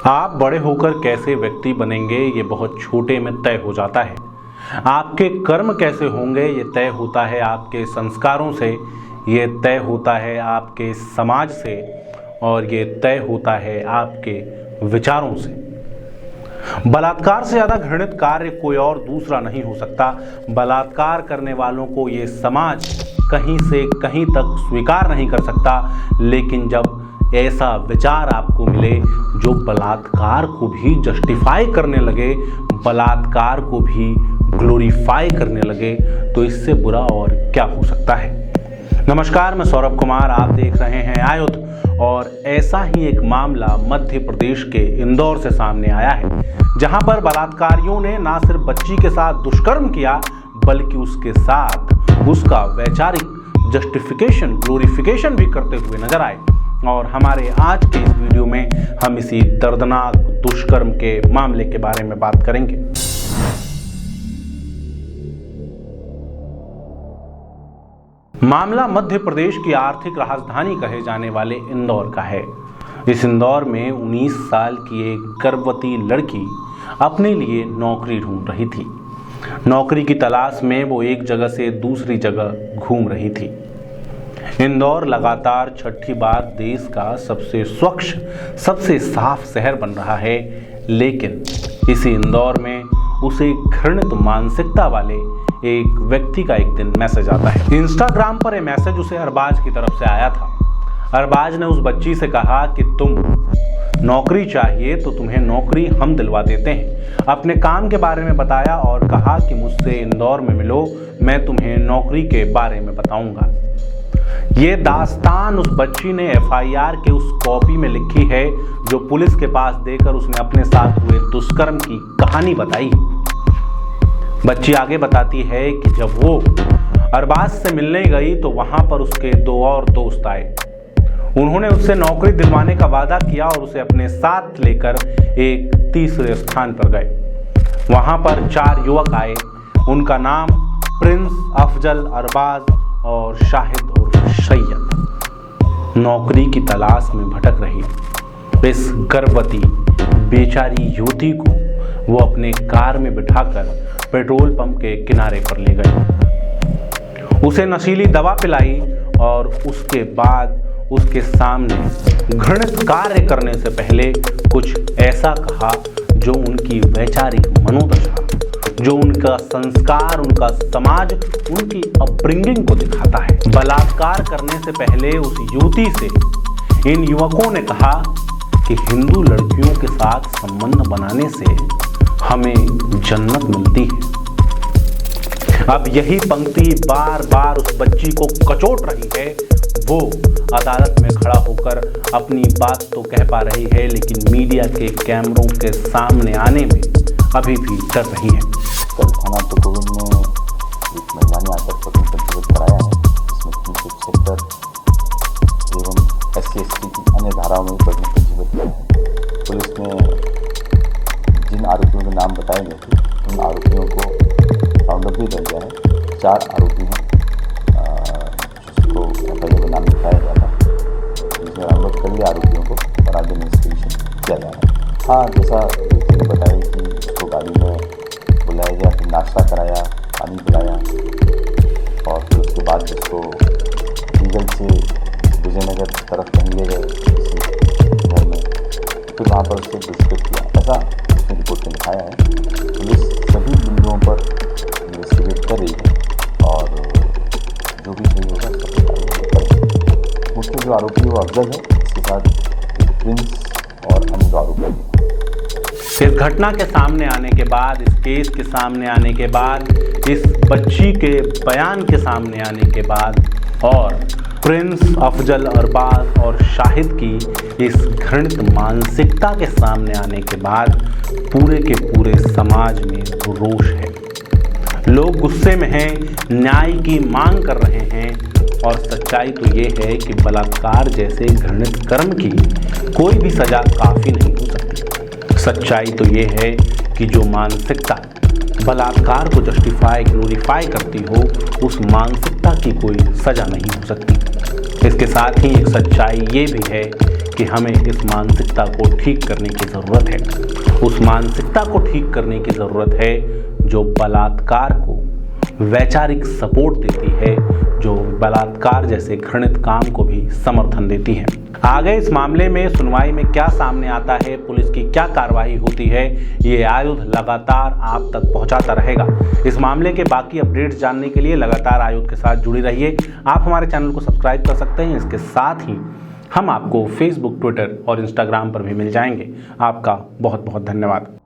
आप बड़े होकर कैसे व्यक्ति बनेंगे ये बहुत छोटे में तय हो जाता है। आपके कर्म कैसे होंगे ये तय होता है आपके संस्कारों से, ये तय होता है आपके समाज से और ये तय होता है आपके विचारों से। बलात्कार से ज्यादा घृणित कार्य कोई और दूसरा नहीं हो सकता। बलात्कार करने वालों को ये समाज कहीं से कहीं तक स्वीकार नहीं कर सकता, लेकिन जब ऐसा विचार आपको मिले जो बलात्कार को भी जस्टिफाई करने लगे, बलात्कार को भी ग्लोरीफाई करने लगे, तो इससे बुरा और क्या हो सकता है। नमस्कार, मैं सौरभ कुमार, आप देख रहे हैं आयुध। और ऐसा ही एक मामला मध्य प्रदेश के इंदौर से सामने आया है, जहां पर बलात्कारियों ने न सिर्फ बच्ची के साथ दुष्कर्म किया बल्कि उसके साथ उसका वैचारिक जस्टिफिकेशन, ग्लोरिफिकेशन भी करते हुए नजर आए। और हमारे आज के इस वीडियो में हम इसी दर्दनाक दुष्कर्म के मामले के बारे में बात करेंगे। मामला मध्य प्रदेश की आर्थिक राजधानी कहे जाने वाले इंदौर का है। इस इंदौर में 19 साल की एक गर्भवती लड़की अपने लिए नौकरी ढूंढ रही थी। नौकरी की तलाश में वो एक जगह से दूसरी जगह घूम रही थी। इंदौर लगातार छठी बार देश का सबसे स्वच्छ, सबसे साफ शहर बन रहा है, लेकिन इसी इंदौर में उसे घृणित मानसिकता वाले एक व्यक्ति का एक दिन मैसेज आता है। इंस्टाग्राम पर यह मैसेज उसे अरबाज की तरफ से आया था। अरबाज ने उस बच्ची से कहा कि तुम नौकरी चाहिए तो तुम्हें नौकरी हम दिलवा देते हैं। अपने काम के बारे में बताया और कहा कि मुझसे इंदौर में मिलो, मैं तुम्हें नौकरी के बारे में बताऊंगा। ये दास्तान उस बच्ची ने एफआईआर के उस कॉपी में लिखी है जो पुलिस के पास देकर उसने अपने साथ हुए दुष्कर्म की कहानी बताई। बच्ची आगे बताती है कि जब वो अरबाज से मिलने गई तो वहां पर उसके 2 और दोस्त आए। उन्होंने उससे नौकरी दिलवाने का वादा किया और उसे अपने साथ लेकर एक तीसरे स्थान पर गए। वहां पर 4 युवक आए। उनका नाम प्रिंस, अफजल, अरबाज और शाहिद और सैयद। नौकरी की तलाश में भटक रही इस गर्भवती बेचारी युवती को वो अपने कार में बिठाकर पेट्रोल पंप के किनारे पर ले गए। उसे नशीली दवा पिलाई और उसके बाद उसके सामने घृणित कार्य करने से पहले कुछ ऐसा कहा जो उनकी वैचारिक मनोदशा, जो उनका संस्कार, उनका समाज, उनकी अपब्रिंगिंग को दिखाता है। बलात्कार करने से पहले उस युवती से इन युवकों ने कहा कि हिंदू लड़कियों के साथ संबंध बनाने से हमें जन्नत मिलती है। अब यही पंक्ति बार बार उस बच्ची को कचोट रही है। वो अदालत में खड़ा होकर अपनी बात तो कह पा रही है, लेकिन मीडिया के कैमरों के सामने आने में अभी भी डर रही है। कल थाना टुकुरुन में एक महिला ने आत्महत्या पंजीबद्ध कराया है, जिसमें 376 एवं SC/ST की अन्य धाराओं में पंजीबद्ध किया है। पुलिस ने जिन आरोपियों के नाम बताए गए थे उन आरोपियों को राउंड अप भी कर दिया है। 4 आरोपी हैं जिसको FIR में नाम लिखाया गया था, जिसमें राउंड अप कर लिया आरोपियों को और आगे इन्वेस्टिगेशन किया जा रहा है। हाँ, जैसा व्यक्ति ने बताया कि उसको गाड़ी में बुलाया गया, फिर नाश्ता कराया, पानी पिलाया और फिर उसके बाद उसको ईगल से विजयनगर तरफ कहीं ले गए किसी घर में, फिर वहाँ पर उससे डिस्कस किया। ऐसा उसने रिपोर्ट में दिखाया है। पुलिस सभी बिंदुओं पर इन्वेस्टिगेट कर रही है और जो भी सही होगा उसका करेगी। मुख्य जो आरोपी है वो अफजल है, इसके साथ एक प्रिंस और अन्य 2 आरोपी हैं। इस घटना के सामने आने के बाद, इस केस के सामने आने के बाद, इस बच्ची के बयान के सामने आने के बाद और प्रिंस, अफजल, अरबाज और शाहिद की इस घृणित मानसिकता के सामने आने के बाद पूरे के पूरे समाज में रोष है। लोग गुस्से में हैं, न्याय की मांग कर रहे हैं और सच्चाई तो ये है कि बलात्कार जैसे घृणित कर्म की कोई भी सजा काफ़ी नहीं हो सकती। सच्चाई तो ये है कि जो मानसिकता बलात्कार को जस्टिफाई, ग्लोरीफाई करती हो, उस मानसिकता की कोई सजा नहीं हो सकती। इसके साथ ही एक सच्चाई ये भी है कि हमें इस मानसिकता को ठीक करने की ज़रूरत है। उस मानसिकता को ठीक करने की ज़रूरत है जो बलात्कार को वैचारिक सपोर्ट देती है, जो बलात्कार जैसे घृणित काम को भी समर्थन देती है। आगे इस मामले में सुनवाई में क्या सामने आता है, पुलिस की क्या कार्रवाई होती है, ये आयुध लगातार आप तक पहुंचाता रहेगा। इस मामले के बाकी अपडेट्स जानने के लिए लगातार आयुध के साथ जुड़ी रहिए। आप हमारे चैनल को सब्सक्राइब कर सकते हैं। इसके साथ ही हम आपको फेसबुक, ट्विटर और इंस्टाग्राम पर भी मिल जाएंगे। आपका बहुत बहुत धन्यवाद।